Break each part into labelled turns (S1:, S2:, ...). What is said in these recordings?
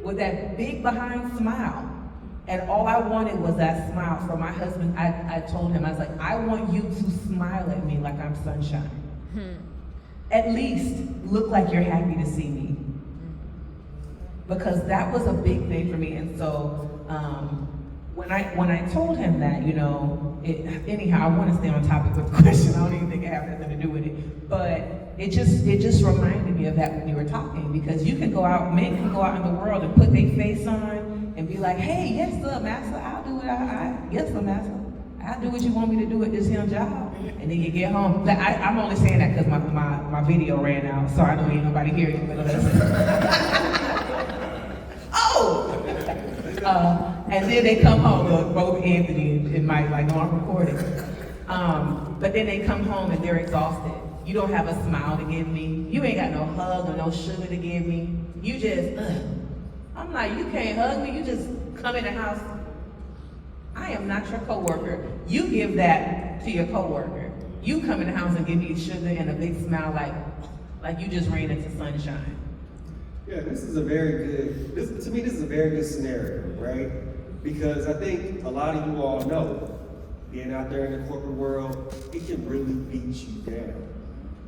S1: with that big behind smile. And all I wanted was that smile for my husband. I told him, I was like, I want you to smile at me like I'm sunshine. At least look like you're happy to see me. Because that was a big thing for me. And so when I told him that, you know, anyhow, I want to stay on topic with the question. I don't even think it has nothing to do with it. But it just reminded me of that when you were talking, because you can go out, men can go out in the world and put their face on and be like, hey, yes, sir, master, I'll do it. Yes, sir, master. I'll do what you want me to do at this here job. And then you get home. I'm only saying that because my video ran out, so I know ain't nobody here yet. Oh! And then they come home, both Anthony and Mike, like, no, I'm recording. But then they come home and they're exhausted. You don't have a smile to give me. You ain't got no hug or no sugar to give me. You just, I'm like, you can't hug me. You just come in the house. I am not your coworker. You give that to your coworker. You come in the house and give me sugar and a big smile like you just ran into sunshine.
S2: Yeah, this is a very good, to me this is a very good scenario, right? Because I think a lot of you all know, being out there in the corporate world, it can really beat you down.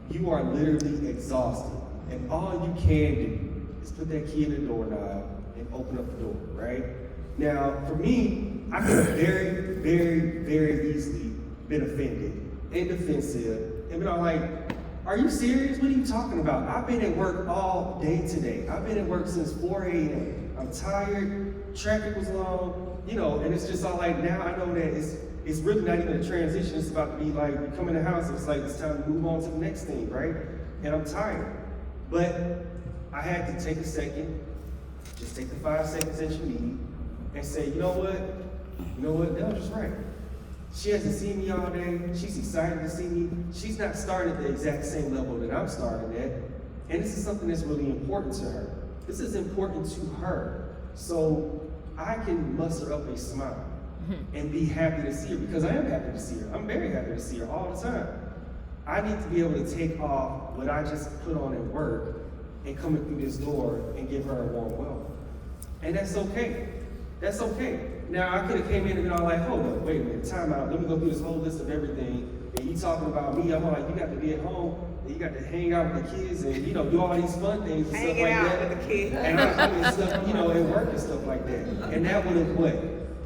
S2: You are literally exhausted, and all you can do is put that key in the doorknob and open up the door, right? Now, for me, I could have very, very, very easily been offended and defensive and been all like, are you serious? What are you talking about? I've been at work all day today. I've been at work since 4 a.m. I'm tired, traffic was long, you know, and it's just all like, now I know that it's really not even a transition. It's about to be like, you come in the house, it's like, it's time to move on to the next thing, right? And I'm tired. But I had to take a second, just take the 5 seconds that you need, and say, you know what, that was just right. She hasn't seen me all day. She's excited to see me. She's not starting at the exact same level that I'm starting at. And this is something that's really important to her. This is important to her. So I can muster up a smile and be happy to see her, because I am happy to see her. I'm very happy to see her all the time. I need to be able to take off what I just put on at work and coming through this door and give her a warm welcome. And that's okay. That's okay. Now, I could have came in and been all like, hold up, wait a minute, time out. Let me go through this whole list of everything. And you talking about me, I'm like, you got to be at home, and you got to hang out with the kids and, you know, do all these fun things and stuff like that. Hanging out with the kids. And I'm doing stuff, you know, and work and stuff like that. And that would have what?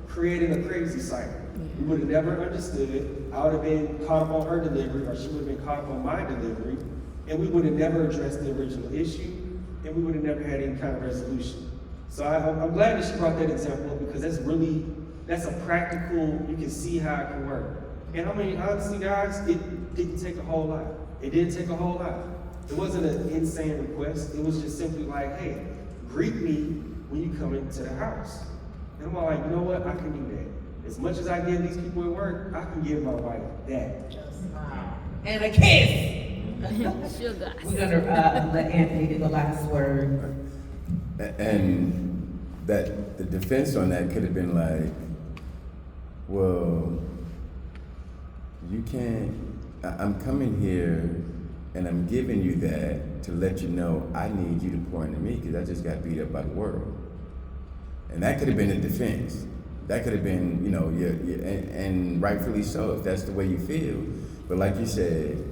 S2: Created a crazy cycle. We would have never understood it. I would have been caught up on her delivery, or she would have been caught up on my delivery, and we would have never addressed the original issue, and we would have never had any kind of resolution. So I'm glad that she brought that example up, because that's a practical, you can see how it can work. And I mean, honestly guys, it didn't take a whole lot. It didn't take a whole lot. It wasn't an insane request. It was just simply like, hey, greet me when you come into the house. And I'm like, you know what, I can do that. As much as I give these people at work, I can give my wife that.
S1: And a kiss.
S3: Sugar.
S1: We're gonna let Anthony get the last word.
S4: And that the defense on that could have been like, well, you can't, I'm coming here and I'm giving you that to let you know I need you to pour into me, because I just got beat up by the world. And that could have been a defense. That could have been, you know, and rightfully so, if that's the way you feel. But like you said,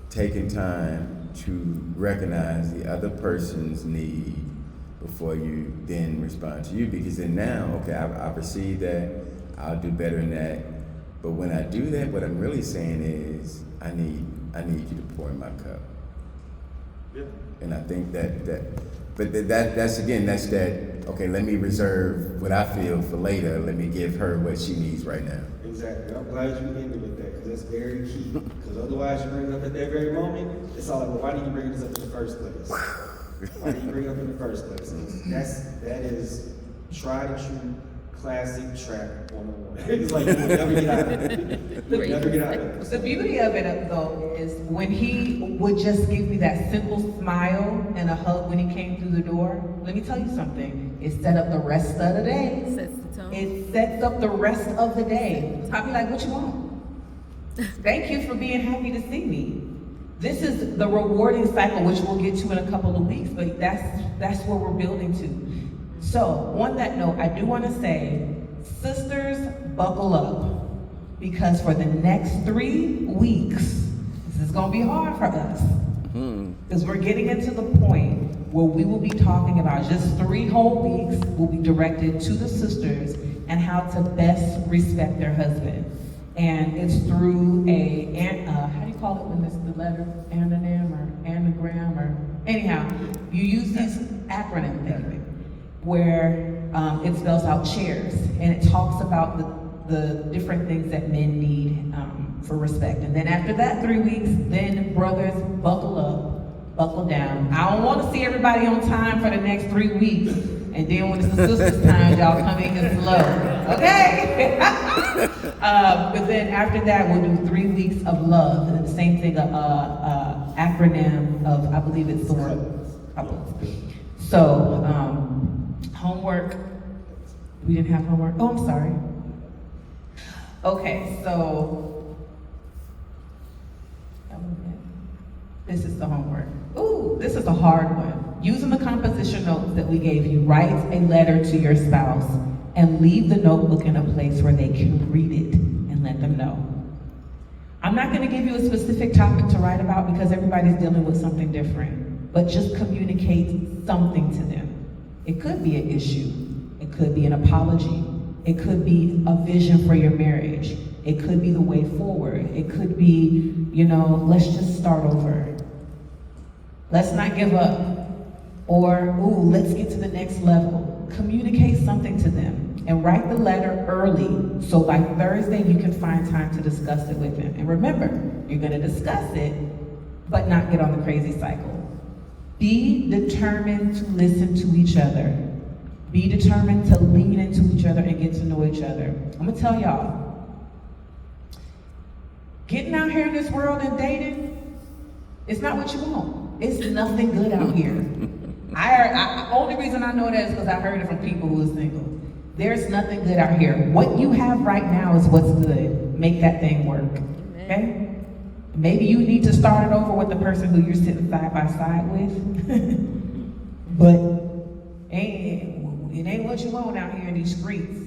S4: taking time to recognize the other person's need before you then respond to you, because then now, okay, I perceive that, I'll do better in that. But when I do that, what I'm really saying is, I need you to pour in my cup.
S2: Yeah.
S4: And I think that's again, that's that, okay, let me reserve what I feel for later. Let me give her what she needs right now.
S2: Exactly. I'm glad you ended with that, because that's very key. Because otherwise you bring it up at that very moment, it's all like, well, why did you bring this up in the first place? Why did you bring it up in the first place? That is tried and true classic trap 101. It's like, you will never get out of it. You'll never get out of it.
S1: The beauty of it, though, is when he would just give me that simple smile and a hug when he came through the door, let me tell you something, it set up the rest of the day.
S3: Sets the tone.
S1: It sets up the rest of the day. I'll be like, what you want? Thank you for being happy to see me. This is the rewarding cycle, which we'll get to in a couple of weeks, but that's where we're building to. So, on that note, I do want to say, sisters, buckle up, because for the next 3 weeks, this is going to be hard for us, because we're getting into the point where we will be talking about just 3 whole weeks will be directed to the sisters and how to best respect their husband. And it's through how do you call it when it's the letter? Anonym or anagram or, anyhow, you use this acronym thing where it spells out chairs, and it talks about the different things that men need for respect. And then after that 3 weeks, then brothers, buckle up, buckle down. I don't want to see everybody on time for the next 3 weeks, and then when it's the sisters' time, y'all come in slow, okay? But then after that, we'll do 3 weeks of love, and the same thing, acronym of, I believe it's the word. So, homework. We didn't have homework. Oh, I'm sorry. Okay, so this is the homework. Ooh, this is a hard one. Using the composition notes that we gave you, write a letter to your spouse and leave the notebook in a place where they can read it and let them know. I'm not going to give you a specific topic to write about because everybody's dealing with something different, but just communicate something to them. It could be an issue. It could be an apology. It could be a vision for your marriage. It could be the way forward. It could be, let's just start over. Let's not give up. Or, let's get to the next level. Communicate something to them and write the letter early so by Thursday you can find time to discuss it with them. And remember, you're going to discuss it, but not get on the crazy cycle. Be determined to listen to each other. Be determined to lean into each other and get to know each other. I'm going to tell y'all, getting out here in this world and dating, it's not what you want. It's nothing good out here. Only reason I know that is because I heard it from people who are single. There's nothing good out here. What you have right now is what's good. Make that thing work, okay? Maybe you need to start it over with the person who you're sitting side by side with. But it ain't what you want out here in these streets,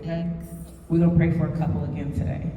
S1: okay? We're gonna pray for a couple again today.